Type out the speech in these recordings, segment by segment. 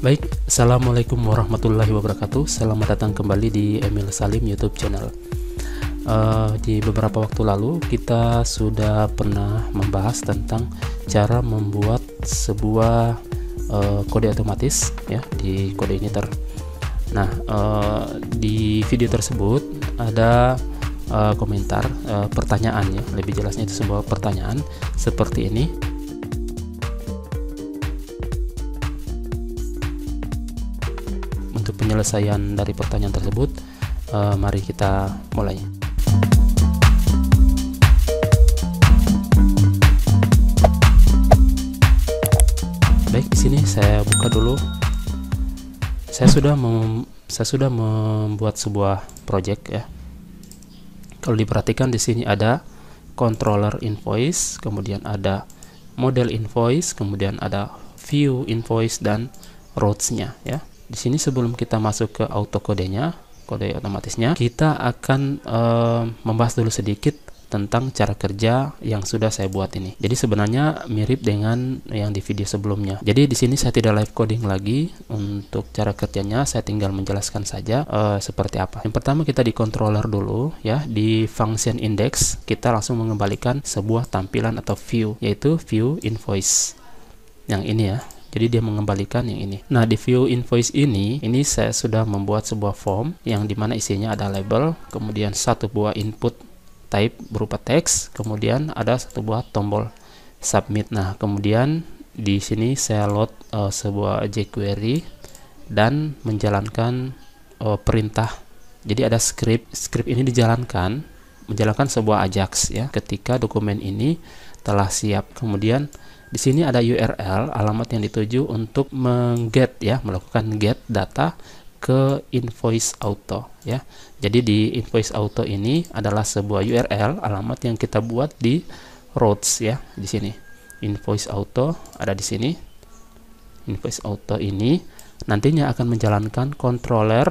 Baik, Assalamualaikum warahmatullahi wabarakatuh. Selamat datang kembali di Emil Salim YouTube channel. Di beberapa waktu lalu kita sudah pernah membahas tentang cara membuat sebuah kode otomatis ya di kode editor. Nah, di video tersebut ada komentar pertanyaan ya, lebih jelasnya itu sebuah pertanyaan seperti ini. Untuk penyelesaian dari pertanyaan tersebut, mari kita mulai. Baik, di sini saya buka dulu. Saya sudah membuat sebuah project ya. Kalau diperhatikan di sini ada controller invoice, kemudian ada model invoice, kemudian ada view invoice dan routes-nya ya. Di sini sebelum kita masuk ke auto kodenya, kode otomatisnya, kita akan membahas dulu sedikit tentang cara kerja yang sudah saya buat ini. Jadi sebenarnya mirip dengan yang di video sebelumnya. Jadi di sini saya tidak live coding lagi. Untuk cara kerjanya saya tinggal menjelaskan saja seperti apa. Yang pertama kita di controller dulu ya, di function index kita langsung mengembalikan sebuah tampilan atau view, yaitu view invoice. Yang ini ya. Jadi dia mengembalikan yang ini. Nah, di view invoice ini saya sudah membuat sebuah form yang dimana isinya ada label, kemudian satu buah input type berupa teks, kemudian ada satu buah tombol submit. Nah, kemudian di sini saya load sebuah jQuery dan menjalankan perintah. Jadi ada script ini menjalankan sebuah Ajax ya. Ketika dokumen ini telah siap, kemudian di sini ada URL, alamat yang dituju untuk melakukan get data ke invoice auto ya. Jadi di invoice auto ini adalah sebuah URL, alamat yang kita buat di routes ya. Di sini invoice auto ada di sini. Invoice auto ini nantinya akan menjalankan controller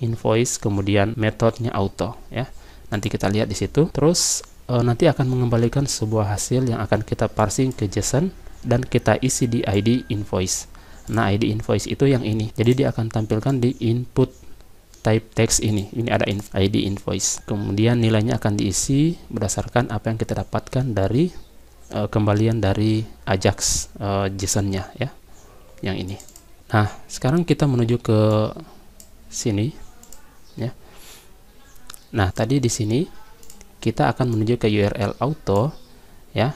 invoice, kemudian metodenya auto ya. Nanti kita lihat di situ. Terus nanti akan mengembalikan sebuah hasil yang akan kita parsing ke JSON dan kita isi di ID invoice. Nah, ID invoice itu yang ini. Jadi dia akan tampilkan di input type text ini. Ini ada ID invoice. Kemudian nilainya akan diisi berdasarkan apa yang kita dapatkan dari kembalian dari Ajax JSON-nya ya. Yang ini. Nah, sekarang kita menuju ke sini ya. Nah, tadi di sini kita akan menuju ke URL auto ya.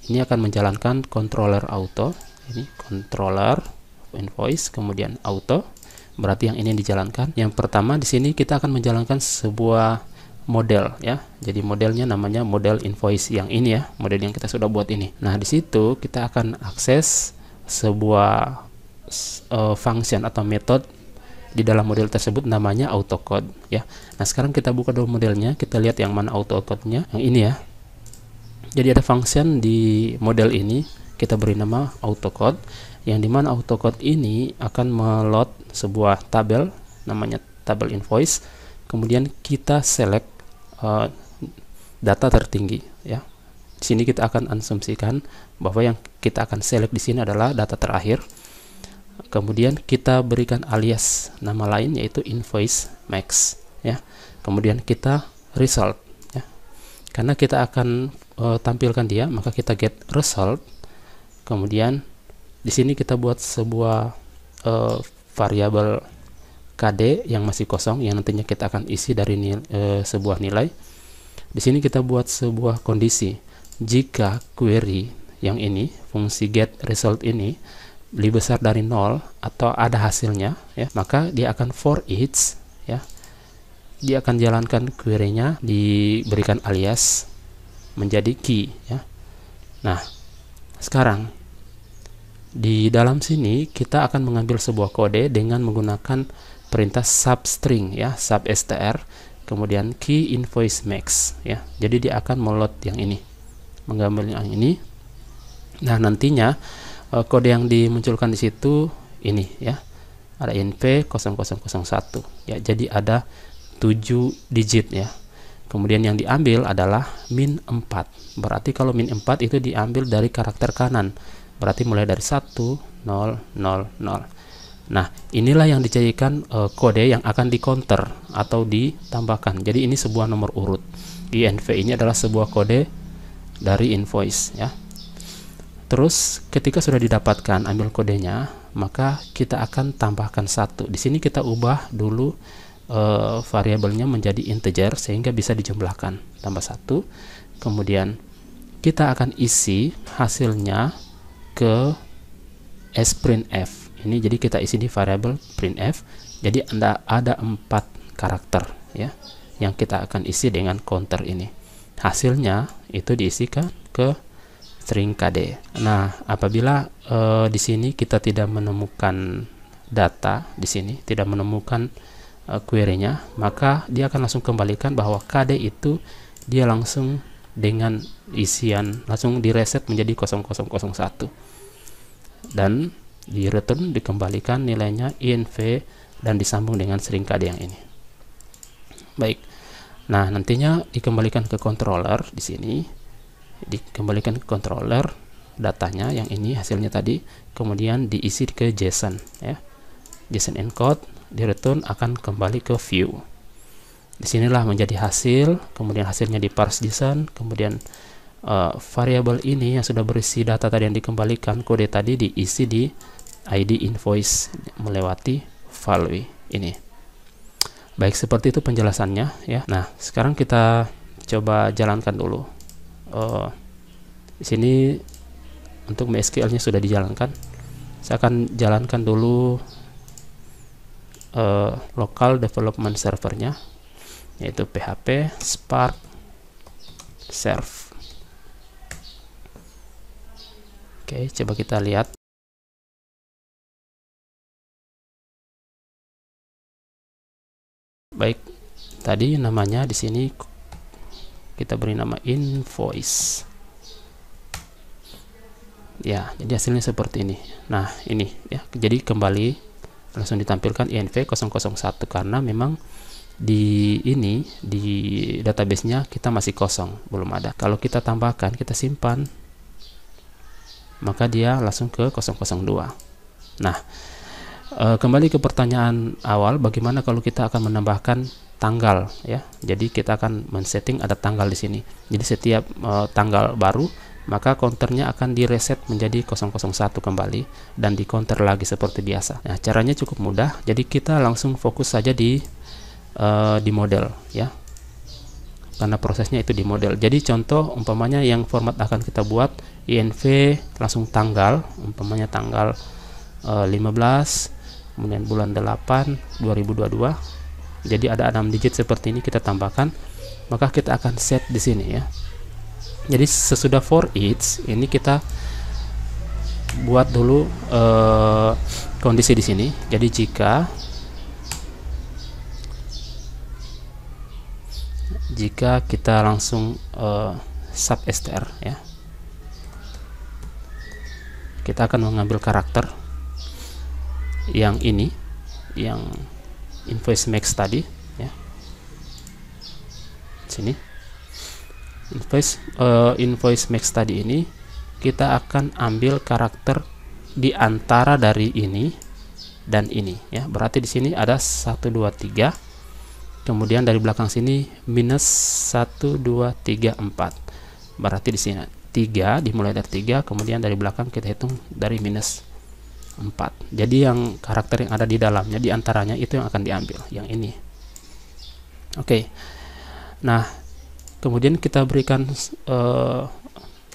Ini akan menjalankan controller auto. Ini controller invoice kemudian auto. Berarti yang ini dijalankan. Yang pertama di sini kita akan menjalankan sebuah model ya. Jadi modelnya namanya model invoice yang ini ya, model yang kita sudah buat ini. Nah, di situ kita akan akses sebuah function atau method di dalam model tersebut namanya autocode ya. Nah, sekarang kita buka dulu modelnya, kita lihat yang mana autocode-nya, yang ini ya. Jadi ada function di model ini, kita beri nama autocode, yang dimana autocode ini akan meload sebuah tabel namanya tabel invoice, kemudian kita select data tertinggi ya. Di sini kita akan asumsikan bahwa yang kita akan select di sini adalah data terakhir. Kemudian kita berikan alias nama lain yaitu invoice max ya. Kemudian kita result ya. Karena kita akan tampilkan dia, maka kita get result. Kemudian di sini kita buat sebuah variabel KD yang masih kosong yang nantinya kita akan isi dari sebuah nilai. Di sini kita buat sebuah kondisi. Jika query yang ini, fungsi get result ini lebih besar dari 0 atau ada hasilnya ya, maka dia akan for each ya. Dia akan jalankan query-nya, diberikan alias menjadi key ya. Nah, sekarang di dalam sini kita akan mengambil sebuah kode dengan menggunakan perintah substring ya, substr, kemudian key invoice max ya. Jadi dia akan meload yang ini, mengambil yang ini. Nah, nantinya kode yang dimunculkan di situ ini ya, ada inv 0001 ya. Jadi ada 7 digit ya. Kemudian yang diambil adalah min 4. Berarti kalau min 4 itu diambil dari karakter kanan. Berarti mulai dari 1, 2, 0, 0, 0. Nah, inilah yang dijadikan kode yang akan di counter atau ditambahkan. Jadi ini sebuah nomor urut. INV ini adalah sebuah kode dari invoice ya. Terus ketika sudah didapatkan ambil kodenya, maka kita akan tambahkan 1. Di sini kita ubah dulu variabelnya menjadi integer sehingga bisa dijumlahkan. Tambah 1. Kemudian kita akan isi hasilnya ke sprintf. Ini jadi kita isi di variabel printf. Jadi ada 4 karakter ya yang kita akan isi dengan counter ini. Hasilnya itu diisikan ke string kd. Nah, apabila di sini kita tidak menemukan data di sini, tidak menemukan query-nya, maka dia akan langsung kembalikan bahwa kd itu dia langsung dengan isian langsung direset menjadi 0001 dan di return dikembalikan nilainya INV dan disambung dengan string kd yang ini. Baik. Nah, nantinya dikembalikan ke controller di sini. Dikembalikan ke controller datanya yang ini hasilnya tadi, kemudian diisi ke JSON ya. JSON encode di return akan kembali ke view. Disinilah menjadi hasil, kemudian hasilnya di parse JSON, kemudian variabel ini yang sudah berisi data tadi yang dikembalikan, kode tadi diisi di ID invoice melewati value ini. Baik, seperti itu penjelasannya ya. Nah, sekarang kita coba jalankan dulu. Di sini untuk MySQL-nya sudah dijalankan. Saya akan jalankan dulu local development servernya, yaitu PHP Spark Serve. Oke, coba kita lihat. Baik, tadi namanya di sini kita beri nama invoice. Ya, jadi hasilnya seperti ini. Nah, ini ya. Jadi kembali langsung ditampilkan INV 001 karena memang di ini di database-nya kita masih kosong, belum ada. Kalau kita tambahkan, kita simpan, maka dia langsung ke 002. Nah, kembali ke pertanyaan awal, bagaimana kalau kita akan menambahkan tanggal ya. Jadi kita akan men-setting ada tanggal di sini. Jadi setiap tanggal baru, maka counternya akan direset menjadi 001 kembali dan di counter lagi seperti biasa. Nah, caranya cukup mudah. Jadi kita langsung fokus saja di model ya. Karena prosesnya itu di model. Jadi contoh umpamanya yang format akan kita buat INV langsung tanggal, umpamanya tanggal 15 kemudian bulan 8 2022. Jadi ada 6 digit seperti ini kita tambahkan, maka kita akan set di sini ya. Jadi sesudah for each ini kita buat dulu kondisi di sini. Jadi jika kita langsung sub str ya, kita akan mengambil karakter yang ini, yang invoice max tadi ya. Sini invoice max tadi ini kita akan ambil karakter di antara dari ini dan ini ya. Berarti di sini ada 1 2 3. Kemudian dari belakang sini minus 1 2 3 4. Berarti di sini 3 dimulai dari 3, kemudian dari belakang kita hitung dari minus 4. Jadi yang karakter yang ada di dalamnya di antaranya itu yang akan diambil, yang ini. Oke. Nah, kemudian kita berikan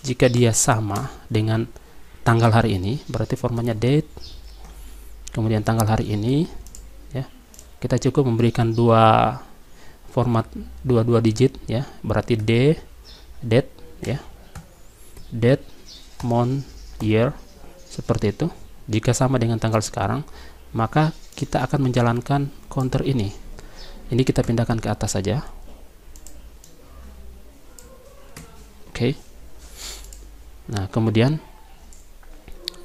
jika dia sama dengan tanggal hari ini, berarti formatnya date, kemudian tanggal hari ini ya. Kita cukup memberikan format 22 digit ya, berarti date ya. Date, month, year, seperti itu. Jika sama dengan tanggal sekarang, maka kita akan menjalankan counter ini. Ini kita pindahkan ke atas saja. Oke. Nah, kemudian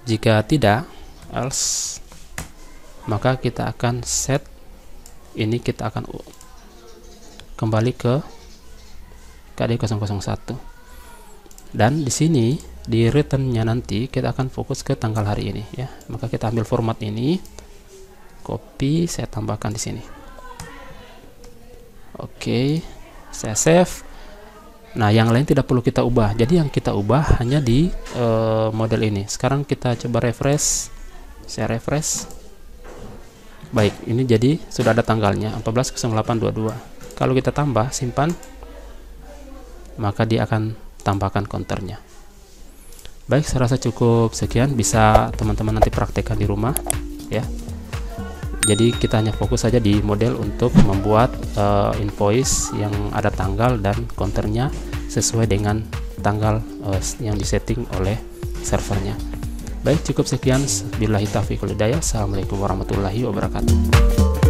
jika tidak, else, maka kita akan set ini, kita akan kembali ke KD 001. Dan di sini di returnnya nanti kita akan fokus ke tanggal hari ini ya. Maka kita ambil format ini, copy, saya tambahkan di sini. Oke, saya save. Nah, yang lain tidak perlu kita ubah. Jadi yang kita ubah hanya di model ini. Sekarang kita coba refresh. Saya refresh. Baik, ini jadi sudah ada tanggalnya 14/08/22. Kalau kita tambah, simpan, maka dia akan tambahkan counternya. Baik, saya rasa cukup sekian, bisa teman-teman nanti praktekkan di rumah ya. Jadi kita hanya fokus saja di model untuk membuat invoice yang ada tanggal dan counternya sesuai dengan tanggal yang disetting oleh servernya. Baik, cukup sekian. Billahi taufiq wal hidayah. Assalamualaikum warahmatullahi wabarakatuh.